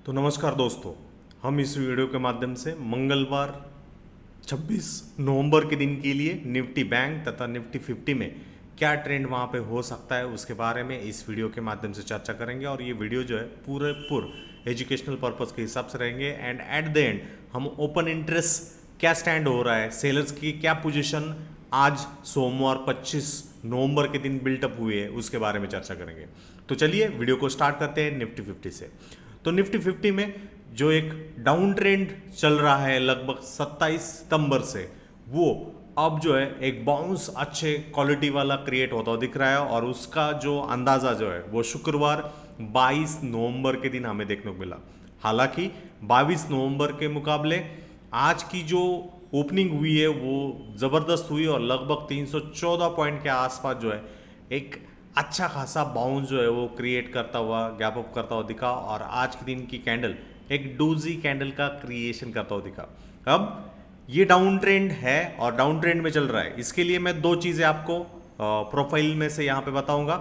तो नमस्कार दोस्तों, हम इस वीडियो के माध्यम से मंगलवार 26 नवंबर के दिन के लिए निफ्टी बैंक तथा निफ्टी 50 में क्या ट्रेंड वहाँ पे हो सकता है उसके बारे में इस वीडियो के माध्यम से चर्चा करेंगे। और ये वीडियो जो है पूरे एजुकेशनल पर्पस के हिसाब से रहेंगे एंड एट द एंड हम ओपन इंटरेस्ट क्या स्टैंड हो रहा है, सेलर्स की क्या पोजीशन आज सोमवार 25 नवंबर के दिन बिल्टअप हुई है उसके बारे में चर्चा करेंगे। तो चलिए वीडियो को स्टार्ट करते हैं निफ्टी 50 से। तो निफ्टी 50 में जो एक डाउन ट्रेंड चल रहा है लगभग 27 सितंबर से, वो अब जो है एक बाउंस अच्छे क्वालिटी वाला क्रिएट होता हुआ दिख रहा है और उसका जो अंदाज़ा जो है वो शुक्रवार 22 नवंबर के दिन हमें देखने को मिला। हालांकि 22 नवंबर के मुकाबले आज की जो ओपनिंग हुई है वो ज़बरदस्त हुई और लगभग 314 पॉइंट के आसपास जो है एक अच्छा खासा बाउंस जो है वो क्रिएट करता हुआ गैप अप करता हुआ दिखा और आज के दिन की कैंडल एक डोजी कैंडल का क्रिएशन करता हुआ दिखा। अब ये डाउन ट्रेंड है और डाउन ट्रेंड में चल रहा है, इसके लिए मैं दो चीज़ें आपको प्रोफाइल में से यहाँ पे बताऊंगा।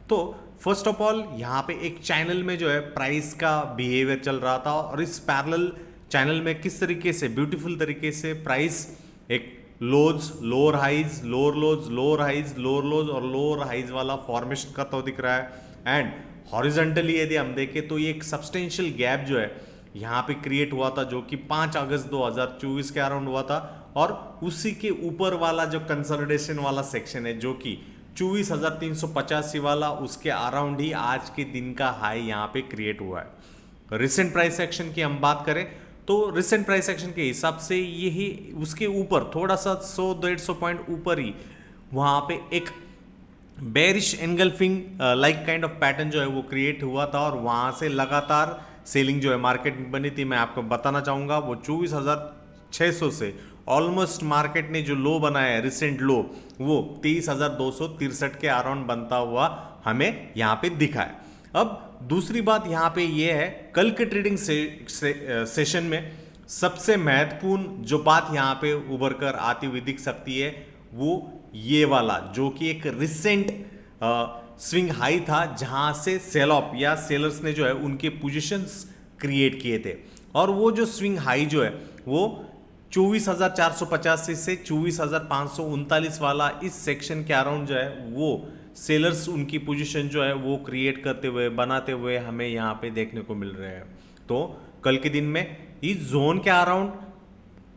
तो फर्स्ट ऑफ ऑल यहाँ पे एक चैनल में जो है प्राइस का बिहेवियर चल रहा था और इस पैरेलल चैनल में किस तरीके से ब्यूटीफुल तरीके से प्राइस एक lows lower highs lower lows lower highs lower lows और लोअर हाइज वाला फॉर्मेशन करता हुआ दिख रहा है। एंड हॉरिजॉन्टली यदि हम देखें तो ये एक सब्सटेंशियल गैप जो है यहाँ पे क्रिएट हुआ था जो कि 5 अगस्त 2024 के अराउंड हुआ था और उसी के ऊपर वाला जो कंसोलिडेशन वाला सेक्शन है जो कि 24,385 वाला, उसके अराउंड ही आज के दिन का हाई यहाँ पे क्रिएट हुआ है। रिसेंट प्राइस एक्शन की हम बात करें तो रिसेंट प्राइस एक्शन के हिसाब से यही उसके ऊपर थोड़ा सा 100-150 पॉइंट ऊपर ही वहाँ पे एक bearish engulfing like kind of pattern जो है वो क्रिएट हुआ था और वहाँ से लगातार सेलिंग जो है मार्केट में बनी थी। मैं आपको बताना चाहूँगा वो 24,600 से ऑलमोस्ट मार्केट ने जो लो बनाया है रिसेंट लो वो 23,263 के अराउंड बनता हुआ हमें यहाँ पे दिखा है। अब दूसरी बात यहाँ पे ये है, कल के ट्रेडिंग सेशन में सबसे महत्वपूर्ण जो बात यहाँ पे उभर कर आती हुई दिख सकती है वो ये वाला जो कि एक रिसेंट स्विंग हाई था जहां से सेल ऑफ या सेलर्स ने जो है उनके पोजीशंस क्रिएट किए थे और वो जो स्विंग हाई जो है वो 24,485 से 24,539 वाला इस सेक्शन के अराउंड जो है वो सेलर्स उनकी पोजीशन जो है वो क्रिएट करते हुए बनाते हुए हमें यहाँ पे देखने को मिल रहे हैं। तो कल के दिन में इस जोन के अराउंड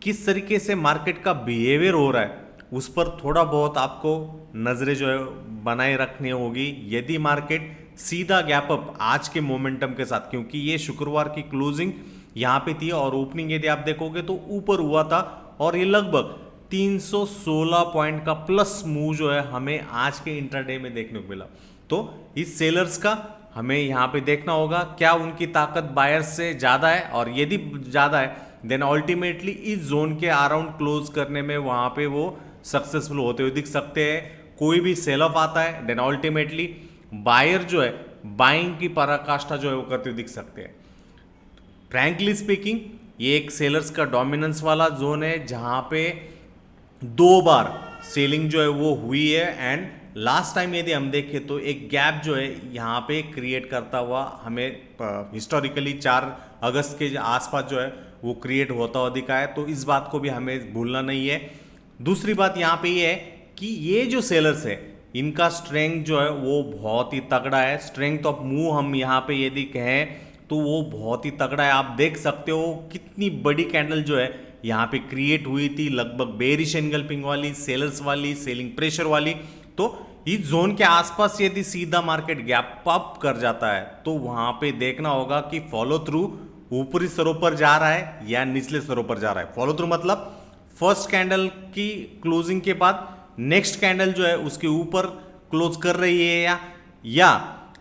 किस तरीके से मार्केट का बिहेवियर हो रहा है उस पर थोड़ा बहुत आपको नजरें जो है बनाए रखनी होगी। यदि मार्केट सीधा गैप अप आज के मोमेंटम के साथ, क्योंकि ये शुक्रवार की क्लोजिंग यहाँ पे थी और ओपनिंग यदि आप देखोगे तो ऊपर हुआ था और ये लगभग 316 पॉइंट का प्लस मूव जो है हमें आज के इंट्राडे में देखने को मिला। तो इस सेलर्स का हमें यहाँ पे देखना होगा क्या उनकी ताकत बायर्स से ज़्यादा है और यदि ज़्यादा है देन अल्टीमेटली इस जोन के अराउंड क्लोज करने में वहाँ पे वो सक्सेसफुल होते हुए दिख सकते हैं। कोई भी सेल ऑफ आता है देन अल्टीमेटली बायर जो है बाइंग की पराकाष्ठा जो है वो करते हुए दिख सकते हैं। फ्रैंकली स्पीकिंग ये एक सेलर्स का डोमिनेंस वाला जोन है जहां पे 2 बार सेलिंग जो है वो हुई है एंड लास्ट टाइम यदि हम देखें तो एक गैप जो है यहाँ पे क्रिएट करता हुआ हमें हिस्टोरिकली 4 अगस्त के आसपास जो है वो क्रिएट होता हुआ दिखा है। तो इस बात को भी हमें भूलना नहीं है। दूसरी बात यहाँ पे ये है कि ये जो सेलर्स है इनका स्ट्रेंथ जो है वो बहुत ही तगड़ा है। स्ट्रेंथ ऑफ मूव हम यहाँ पे यदि कहें तो वो बहुत ही तगड़ा है। आप देख सकते हो कितनी बड़ी कैंडल जो है यहाँ पे क्रिएट हुई थी, लगभग बेरिश एनगल्पिंग वाली, सेलर्स वाली, सेलिंग प्रेशर वाली। तो इस जोन के आसपास यदि सीधा मार्केट गैप अप कर जाता है तो वहां पे देखना होगा कि फॉलो थ्रू ऊपरी स्तरों पर जा रहा है या निचले स्तरों पर जा रहा है। फॉलो थ्रू मतलब फर्स्ट कैंडल की क्लोजिंग के बाद नेक्स्ट कैंडल जो है उसके ऊपर क्लोज कर रही है या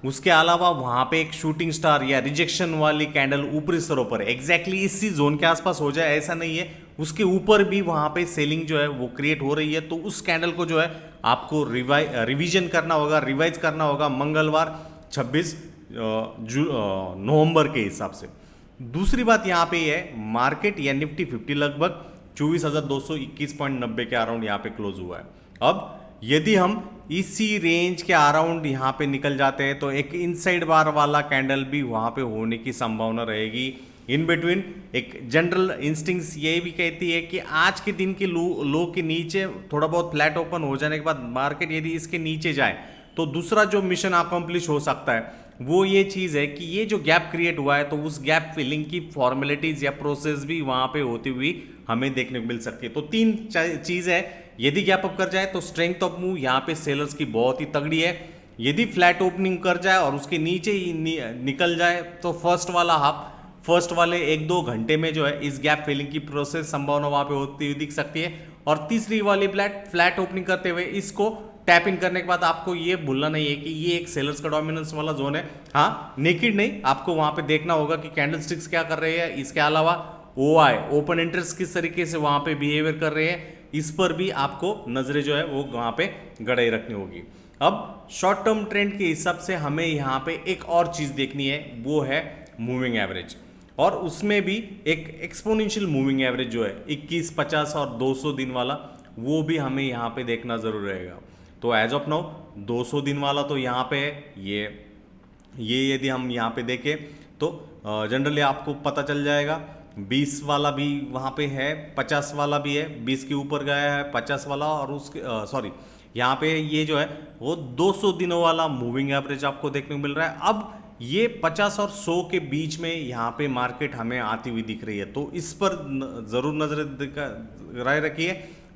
उसके अलावा वहां पे एक शूटिंग स्टार या रिजेक्शन वाली कैंडल ऊपरी स्तरों पर एग्जैक्टली इसी जोन के आसपास हो जाए ऐसा नहीं है, उसके ऊपर भी वहां पे सेलिंग जो है वो क्रिएट हो रही है। तो उस कैंडल को जो है आपको रिवीजन करना होगा, रिवाइज करना होगा मंगलवार 26 नवंबर के हिसाब से। दूसरी बात यहाँ पे है मार्केट या निफ्टी 50 लगभग 24,221.90 के अराउंड यहाँ पे क्लोज हुआ है। अब यदि हम इसी रेंज के अराउंड यहाँ पे निकल जाते हैं तो एक इनसाइड बार वाला कैंडल भी वहाँ पे होने की संभावना रहेगी। इन बिटवीन एक जनरल इंस्टिंक्ट्स ये भी कहती है कि आज के दिन के लो के नीचे थोड़ा बहुत फ्लैट ओपन हो जाने के बाद मार्केट यदि इसके नीचे जाए तो दूसरा जो मिशन अकम्प्लिश हो सकता है वो ये चीज़ है कि ये जो गैप क्रिएट हुआ है तो उस गैप फिलिंग की फॉर्मेलिटीज या प्रोसेस भी वहाँ पे होती हुई हमें देखने को मिल सकती है। तो तीन चीज़ है, यदि गैप अप कर जाए तो स्ट्रेंथ ऑफ मूव यहाँ पे सेलर्स की बहुत ही तगड़ी है। यदि फ्लैट ओपनिंग कर जाए और उसके नीचे ही निकल जाए तो फर्स्ट वाले 1-2 घंटे में जो है इस गैप फिलिंग की प्रोसेस संभावना वहाँ पे होती हुई दिख सकती है। और तीसरी वाली फ्लैट ओपनिंग करते हुए इसको टैप इन करने के बाद आपको ये भूलना नहीं है कि ये एक सेलर्स का डोमिनेंस वाला जोन है। हाँ, नेकेड नहीं, आपको वहां पे देखना होगा कि कैंडल स्टिक्स क्या कर रहे हैं। इसके अलावा OI ओपन इंटरेस्ट किस तरीके से वहां पे बिहेवियर कर रहे हैं, इस पर भी आपको नजरें जो है वो वहां पे गड़ाई रखनी होगी। अब शॉर्ट टर्म ट्रेंड के हिसाब से हमें यहाँ पे एक और चीज देखनी है, वो है मूविंग एवरेज। और उसमें भी एक एक्सपोनेंशियल मूविंग एवरेज जो है 21, 50 और 200 दिन वाला, वो भी हमें यहाँ पे देखना जरूर रहेगा। तो एज ऑफ नाउ 200 दिन वाला तो यहाँ पे है, ये यदि हम यहाँ पे देखें तो जनरली आपको पता चल जाएगा। 20 वाला भी वहाँ पे है, 50 वाला भी है, 20 के ऊपर गया है 50 वाला, और उसके यहाँ पे ये जो है वो 200 दिनों वाला मूविंग एवरेज आपको देखने को मिल रहा है। अब ये 50 और 100 के बीच में यहाँ पे मार्केट हमें आती हुई दिख रही है, तो इस पर जरूर नजर राय रखिए।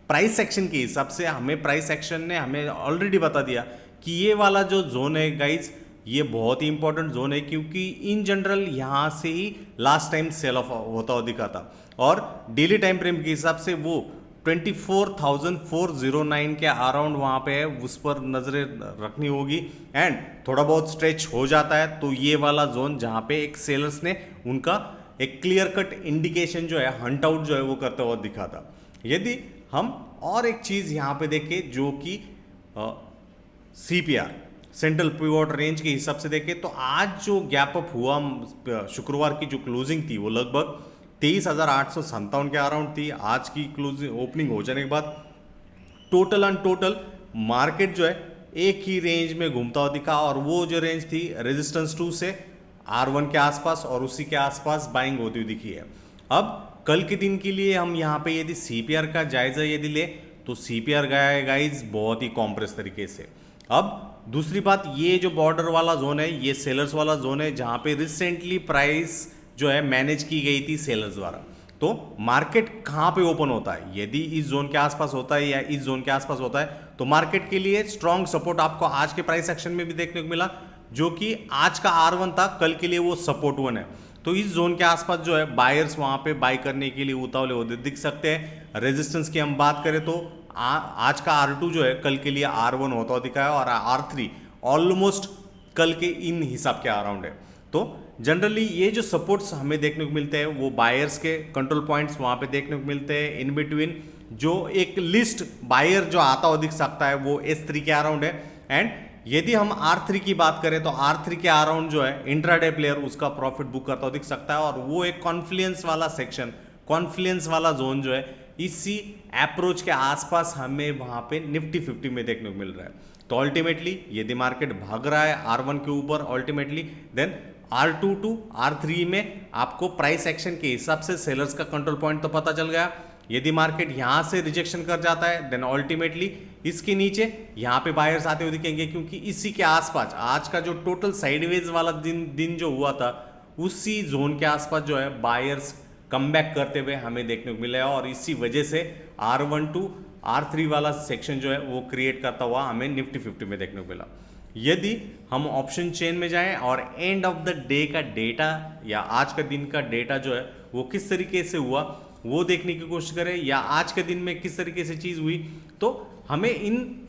प्राइस एक्शन के हिसाब से हमें प्राइस एक्शन ने हमें ऑलरेडी बता दिया कि ये वाला जो जोन है गाइज, ये बहुत ही इंपॉर्टेंट जोन है, क्योंकि इन जनरल यहाँ से ही लास्ट टाइम सेल ऑफ होता हुआ दिखा था। और डेली टाइम फ्रेम के हिसाब से वो 24,409 के अराउंड वहाँ पे है, उस पर नजरें रखनी होगी। एंड थोड़ा बहुत स्ट्रेच हो जाता है तो ये वाला जोन जहाँ पे एक सेलर्स ने उनका एक क्लियर कट इंडिकेशन जो है, हंट आउट जो है वो करता हुआ दिखा था। यदि हम और एक चीज यहां पे देखें जो कि CPR सेंट्रल पिवोट रेंज के हिसाब से देखें तो आज जो गैप अप हुआ, शुक्रवार की जो क्लोजिंग थी वो लगभग 23,857 के अराउंड थी। आज की क्लोजिंग ओपनिंग हो जाने के बाद टोटल मार्केट जो है एक ही रेंज में घूमता हुआ दिखा, और वो जो रेंज थी रेजिस्टेंस 2 से R1 के आसपास और उसी के आसपास बाइंग होती हुई दिखी है। अब कल के दिन के लिए हम यहाँ पे यदि CPR का जायजा यदि ले तो CPR गया है गाइज बहुत ही कॉम्प्रेस तरीके से। अब दूसरी बात, ये जो बॉर्डर वाला जोन है ये सेलर्स वाला जोन है, जहाँ पे रिसेंटली प्राइस जो है मैनेज की गई थी सेलर्स द्वारा। तो मार्केट कहाँ पे ओपन होता है, यदि इस जोन के आसपास होता है या इस जोन के आसपास होता है तो मार्केट के लिए स्ट्रॉन्ग सपोर्ट आपको आज के प्राइस एक्शन में भी देखने को मिला, जो कि आज का R1 था, कल के लिए वो सपोर्ट 1 है। तो इस जोन के आसपास जो है बायर्स वहां पे बाय करने के लिए उतावले होते दिख सकते हैं। रेजिस्टेंस की हम बात करें तो आज का R2 जो है कल के लिए R1 होता हुआ दिखा है, और R3 ऑलमोस्ट कल के इन हिसाब के अराउंड है। तो जनरली ये जो सपोर्ट्स हमें देखने को मिलते हैं वो बायर्स के कंट्रोल पॉइंट्स वहां पे देखने को मिलते हैं। इन बिटवीन जो एक लिस्ट बायर जो आता हुआ दिख सकता है वो S3 के अराउंड है। एंड यदि हम R3 की बात करें तो R3 के अराउंड जो है इंट्राडे प्लेयर उसका प्रॉफिट बुक करता हुआ दिख सकता है, और वो एक कॉन्फ्लुएंस वाला सेक्शन, कॉन्फ्लुएंस वाला जोन जो है इसी अप्रोच के आसपास हमें वहां पे निफ्टी 50 में देखने को मिल रहा है। तो अल्टीमेटली यदि मार्केट भाग रहा है R1 के ऊपर ultimately, then R2 to R3 में आपको प्राइस एक्शन के हिसाब से सेलर्स का कंट्रोल पॉइंट तो पता चल गया। यदि मार्केट यहां से रिजेक्शन कर जाता है देन अल्टीमेटली इसके नीचे यहां पे बायर्स आते हुए दिखेंगे, क्योंकि इसी के आसपास आज का जो टोटल साइडवेज वाला दिन जो हुआ था उसी जोन के आसपास जो है बायर्स कमबैक करते हुए हमें देखने को मिला, और इसी वजह से R1 टू R3 वाला सेक्शन जो है वो क्रिएट करता हुआ हमें निफ्टी 50 में देखने को मिला। यदि हम ऑप्शन चेन में जाएं और एंड ऑफ द डे का डेटा या आज का दिन का डेटा जो है वो किस तरीके से हुआ वो देखने की कोशिश करें, या आज के दिन में किस तरीके से चीज़ हुई, तो हमें इन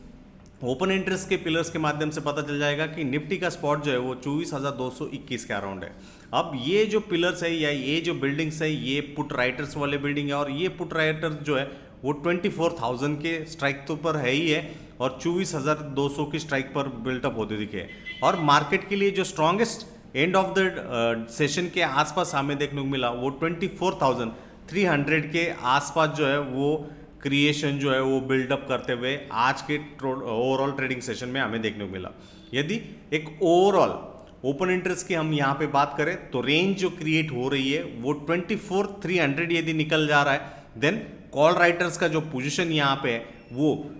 ओपन इंटरेस्ट के पिलर्स के माध्यम से पता चल जाएगा कि निफ्टी का स्पॉट जो है वो 24,221 के अराउंड है। अब ये जो पिलर्स है या ये जो बिल्डिंग्स है ये पुट राइटर्स वाले बिल्डिंग है, और ये पुट राइटर्स जो है वो 24,000 के स्ट्राइक तो पर है ही है, और 24,200 की स्ट्राइक पर बिल्टअप होते दिखे। और मार्केट के लिए जो strongest end of the session के आसपास हमें देखने को मिला वो 24,300 के आसपास जो है वो क्रिएशन जो है वो बिल्डअप करते हुए आज के ओवरऑल ट्रेडिंग सेशन में हमें देखने को मिला। यदि एक ओवरऑल ओपन इंटरेस्ट की हम यहाँ पे बात करें तो रेंज जो क्रिएट हो रही है वो 24,300 यदि निकल जा रहा है, देन कॉल राइटर्स का जो पोजीशन यहाँ पे है वो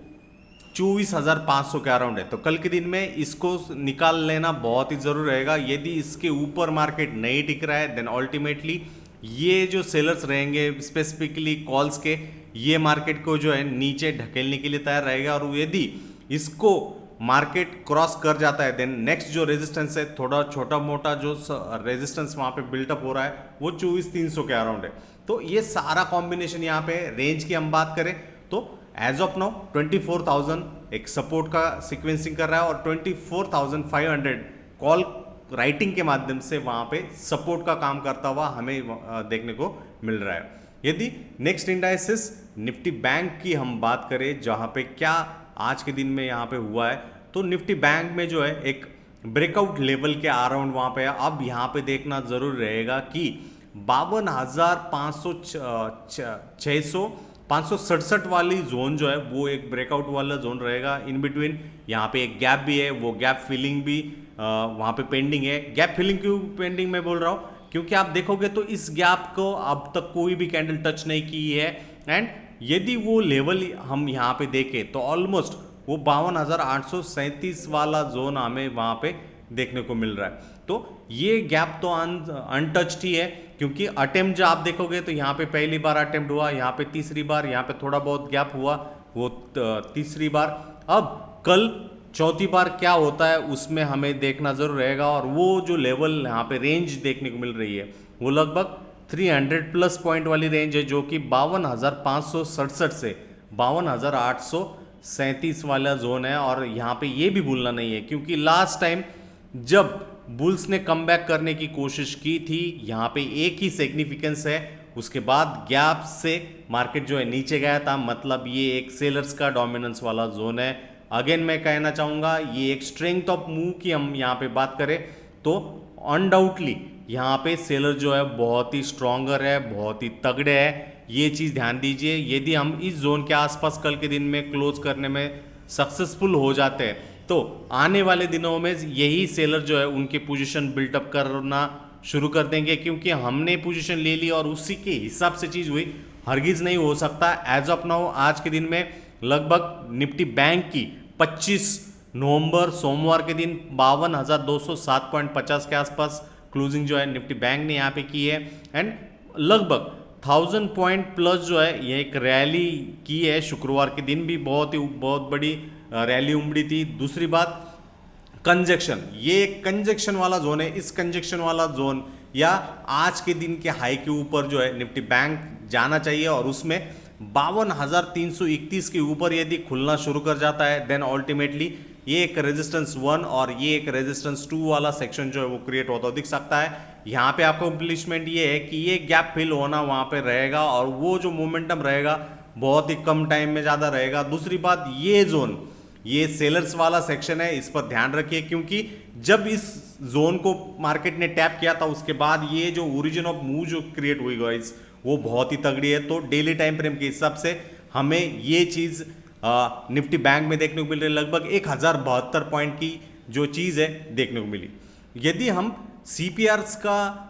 24,500 के अराउंड है। तो कल के दिन में इसको निकाल लेना बहुत ही जरूरी रहेगा। यदि इसके ऊपर मार्केट नहीं टिक रहा है देन अल्टीमेटली ये जो सेलर्स रहेंगे स्पेसिफिकली कॉल्स के, ये मार्केट को जो है नीचे ढकेलने के लिए तैयार रहेगा। और यदि इसको मार्केट क्रॉस कर जाता है देन नेक्स्ट जो रेजिस्टेंस है, थोड़ा छोटा मोटा जो रेजिस्टेंस वहां पे बिल्टअप हो रहा है वो 24,300 के अराउंड है। तो ये सारा कॉम्बिनेशन यहाँ पे रेंज की हम बात करें तो एज ऑफ नाउ 24,000 एक सपोर्ट का सीक्वेंसिंग कर रहा है और 24,500 कॉल राइटिंग के माध्यम से वहां पे सपोर्ट का काम करता हुआ हमें देखने को मिल रहा है। यदि नेक्स्ट इंडाइसिस निफ्टी बैंक की हम बात करें जहां पे क्या आज के दिन में यहाँ पे हुआ है, तो निफ्टी बैंक में जो है एक ब्रेकआउट लेवल के अराउंड वहां पे है। अब यहाँ पे देखना जरूर रहेगा कि 567 वाली जोन जो है वो एक ब्रेकआउट वाला जोन रहेगा। इन बिटवीन यहाँ पे एक गैप भी है, वो गैप फिलिंग भी वहाँ पे पेंडिंग है। गैप फिलिंग क्यों पेंडिंग मैं बोल रहा हूँ, क्योंकि आप देखोगे तो इस गैप को अब तक कोई भी कैंडल टच नहीं की है। एंड यदि वो लेवल हम यहाँ पे देखें तो ऑलमोस्ट वो 52,837 वाला जोन हमें वहाँ पे देखने को मिल रहा है। तो ये गैप तो अनटच्ड ही है, क्योंकि अटेम्प्ट जो आप देखोगे तो यहाँ पे पहली बार अटेम्प्ट हुआ, यहाँ पे तीसरी बार, यहाँ पे थोड़ा बहुत गैप हुआ, वो तीसरी बार, अब कल चौथी बार क्या होता है उसमें हमें देखना जरूर रहेगा। और वो जो लेवल यहाँ पे रेंज देखने को मिल रही है वो लगभग 300 प्लस पॉइंट वाली रेंज है, जो कि 52,567 से 52,837 वाला जोन है। और यहाँ पे ये भी भूलना नहीं है, क्योंकि लास्ट टाइम जब बुल्स ने कमबैक करने की कोशिश की थी यहाँ पे एक ही सिग्निफिकेंस है, उसके बाद गैप से मार्केट जो है नीचे गया था, मतलब ये एक सेलर्स का डोमिनेंस वाला जोन है। अगेन मैं कहना चाहूँगा ये एक स्ट्रेंथ ऑफ मूव की हम यहाँ पे बात करें तो अनडाउटली यहाँ पे सेलर जो है बहुत ही स्ट्रॉन्गर है, बहुत ही तगड़े है, ये चीज़ ध्यान दीजिए। यदि हम इस जोन के आसपास कल के दिन में क्लोज करने में सक्सेसफुल हो जाते हैं तो आने वाले दिनों में यही सेलर जो है उनकी पोजीशन बिल्टअप करना शुरू कर देंगे, क्योंकि हमने पोजीशन ले ली और उसी के हिसाब से चीज़ हुई, हरगिज नहीं हो सकता। एज ऑफ नाउ आज के दिन में लगभग निफ्टी बैंक की 25 नवंबर सोमवार के दिन 52,207.50 के आसपास क्लोजिंग जो है निफ्टी बैंक ने यहाँ पे की है। एंड लगभग 1000 पॉइंट प्लस जो है ये एक रैली की है। शुक्रवार के दिन भी बहुत बड़ी रैली उमड़ी थी। दूसरी बात कंजक्शन, ये एक कंजक्शन वाला जोन है। इस कंजक्शन वाला जोन या आज के दिन के हाई के ऊपर जो है निफ्टी बैंक जाना चाहिए और उसमें 52,331 के ऊपर यदि खुलना शुरू कर जाता है देन अल्टीमेटली ये एक रेजिस्टेंस 1 और ये एक रेजिस्टेंस 2 वाला सेक्शन जो है वो क्रिएट होता दिख सकता है। यहाँ पे आपका कंप्लीटमेंट ये है कि ये गैप फिल होना वहाँ पे रहेगा और वो जो मोमेंटम रहेगा बहुत ही कम टाइम में ज़्यादा रहेगा। दूसरी बात, ये जोन ये सेलर्स वाला सेक्शन है, इस पर ध्यान रखिए, क्योंकि जब इस जोन को मार्केट ने टैप किया था उसके बाद ये जो ओरिजिन ऑफ मूव जो क्रिएट हुई गाइस वो बहुत ही तगड़ी है। तो डेली टाइम फ्रेम के हिसाब से हमें ये चीज़ निफ्टी बैंक में देखने को मिल रही है, लगभग 1072 पॉइंट की जो चीज़ है देखने को मिली। यदि हम सीपीआर्स का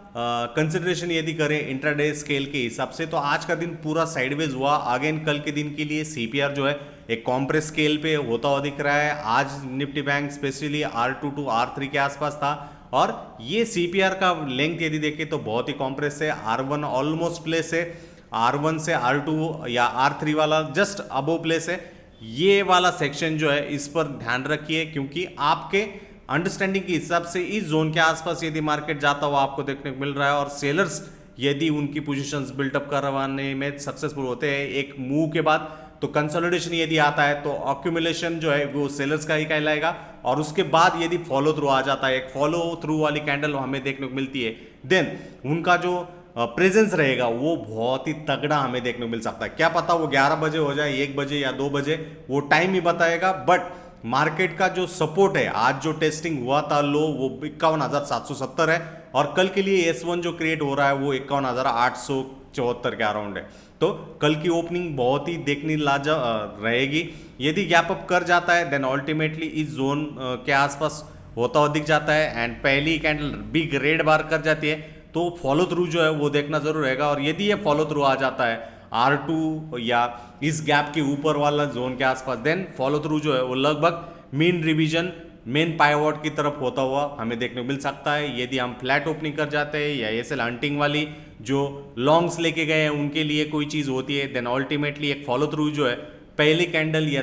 कंसिडरेशन यदि करें इंट्राडे स्केल के हिसाब से तो आज का दिन पूरा साइडवेज हुआ। अगेन कल के दिन के लिए सीपीआर जो है एक कॉम्प्रेस स्केल पे होता हुआ दिख रहा है। आज Nifty bank specially R2 to R3 के आसपास था और ये सीपीआर का लेंथ यदि देखें तो बहुत ही कॉम्प्रेस है। R1 ऑलमोस्ट प्लेस है, R1 से R2 या R3 वाला जस्ट अबो प्लेस है। ये वाला सेक्शन जो है इस पर ध्यान रखिए, क्योंकि आपके अंडरस्टैंडिंग के हिसाब से इस जोन के आसपास यदि मार्केट जाता हुआ आपको देखने को मिल रहा है और सेलर्स यदि उनकी पोजीशंस बिल्टअप करवाने में सक्सेसफुल होते हैं एक मूव के बाद, तो कंसोलिडेशन यदि आता है तो अक्यूमुलेशन जो है वो सेलर्स का ही कहलाएगा और उसके बाद यदि फॉलो थ्रू आ जाता है, एक फॉलो थ्रू वाली कैंडल हमें देखने को मिलती है, देन उनका जो प्रेजेंस रहेगा वो बहुत ही तगड़ा हमें देखने को मिल सकता है। क्या पता वो 11 बजे हो जाए, 1 बजे या 2 बजे, वो टाइम ही बताएगा। बट मार्केट का जो सपोर्ट है, आज जो टेस्टिंग हुआ था लो वो 51,770 है, और कल के लिए S1 जो क्रिएट हो रहा है वो 51,874 के अराउंड है। तो कल की ओपनिंग बहुत ही देखने रहेगी। यदि गैप अप कर जाता है देन अल्टीमेटली इस जोन के आसपास होता हुआ दिख जाता है, एंड पहली कैंडल बिग रेड बार कर जाती है तो फॉलो थ्रू जो है वो देखना जरूर रहेगा। और यदि ये फॉलो थ्रू आ जाता है R2 या इस गैप के ऊपर वाला जोन के आसपास, देन फॉलो थ्रू जो है वो लगभग मीन रिवीजन, मेन पाइवॉट की तरफ होता हुआ हमें देखने को मिल सकता है। यदि हम फ्लैट ओपनिंग कर जाते हैं या एसएल हंटिंग वाली जो लॉन्ग्स लेके गए हैं उनके लिए कोई चीज़ होती है, देन अल्टीमेटली एक फॉलो थ्रू जो है पहली कैंडल या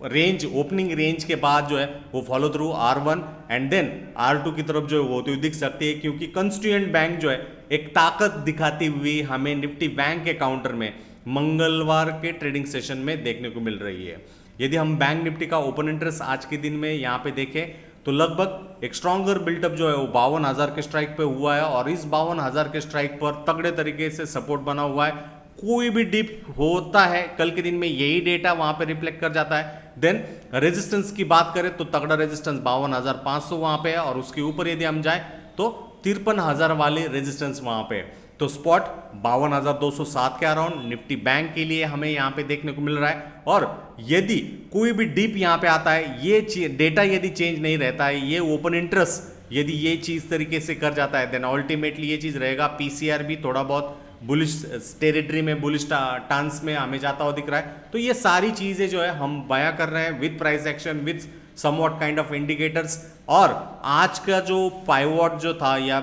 रेंज ओपनिंग रेंज के बाद जो है वो follow through R1 and then R2 की तरफ जो है वो तो दिख सकती है, क्योंकि कंस्टिट्यूएंट बैंक जो है एक ताकत दिखाती हुई हमें निफ्टी बैंक के काउंटर में मंगलवार के ट्रेडिंग सेशन में देखने को मिल रही है। यदि हम बैंक निफ्टी का ओपन इंटरेस्ट आज के दिन में यहाँ पे देखें तो लगभग एक स्ट्रॉन्गर बिल्टअप जो है वो 52,000 के स्ट्राइक पे हुआ है, और इस 52,000 के स्ट्राइक पर तगड़े तरीके से सपोर्ट बना हुआ है। कोई भी डिप होता है कल के दिन में यही डेटा वहां पे रिफ्लेक्ट कर जाता है। देन रेजिस्टेंस की बात करें तो तगड़ा रेजिस्टेंस 52,500 वहां पे है, और उसके ऊपर यदि हम जाए तो 53,000 वाले रेजिस्टेंस वहां पे है। तो स्पॉट 52,207 के अराउंड निफ्टी बैंक के लिए हमें यहाँ पे देखने को मिल रहा है। और यदि कोई भी डिप यहाँ पे आता है, ये डेटा यदि चेंज नहीं रहता है, ये ओपन इंटरेस्ट यदि ये चीज तरीके से कर जाता है, देन अल्टीमेटली ये चीज रहेगा। पीसीआर भी थोड़ा बहुत बुलिश टेरिटरी में, बुलिश टर्न्स में हमें जाता हुआ दिख रहा है। तो ये सारी चीजें जो है हम बयां कर रहे हैं with price action, with somewhat kind of indicators. और आज का जो पाइवॉट जो था या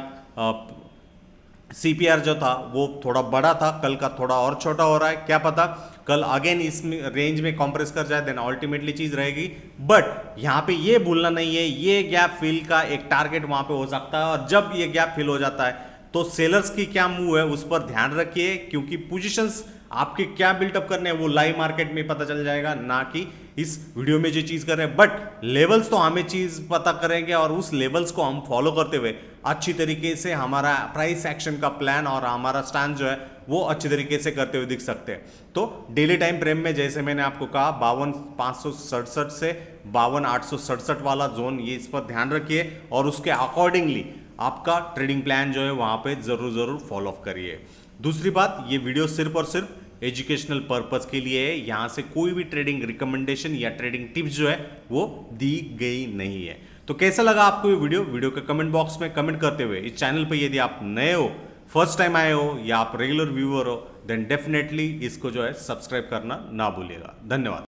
सीपीआर जो था वो थोड़ा बड़ा था, कल का थोड़ा और छोटा हो रहा है। क्या पता कल अगेन इस रेंज में कॉम्प्रेस कर जाए, देन अल्टीमेटली चीज रहेगी। बट यहाँ पे ये भूलना नहीं है, ये गैप फिल का एक टारगेट वहां पे हो सकता है, और जब ये गैप फिल हो जाता है तो सेलर्स की क्या मूव है उस पर ध्यान रखिए, क्योंकि पोजीशंस आपके क्या बिल्टअप करने हैं वो लाइव मार्केट में पता चल जाएगा, ना कि इस वीडियो में जो चीज कर रहे हैं। बट लेवल्स तो हमें चीज पता करेंगे, और उस लेवल्स को हम फॉलो करते हुए अच्छी तरीके से हमारा प्राइस एक्शन का प्लान और हमारा स्टैंड जो है वो अच्छी तरीके से करते हुए दिख सकते हैं। तो डेली टाइम फ्रेम में जैसे मैंने आपको कहा 52,567 से 52,867 वाला जोन, ये इस पर ध्यान रखिए, और उसके अकॉर्डिंगली आपका ट्रेडिंग प्लान जो है वहां पे जरूर फॉलो अप करिए। दूसरी बात, ये वीडियो सिर्फ और सिर्फ एजुकेशनल पर्पस के लिए है, यहां से कोई भी ट्रेडिंग रिकमेंडेशन या ट्रेडिंग टिप्स जो है वो दी गई नहीं है। तो कैसा लगा आपको ये वीडियो के कमेंट बॉक्स में कमेंट करते हुए, इस चैनल पे यदि आप नए हो, फर्स्ट टाइम आए हो, या आप रेगुलर व्यूअर हो, देन डेफिनेटली इसको जो है सब्सक्राइब करना ना भूलिएगा। धन्यवाद।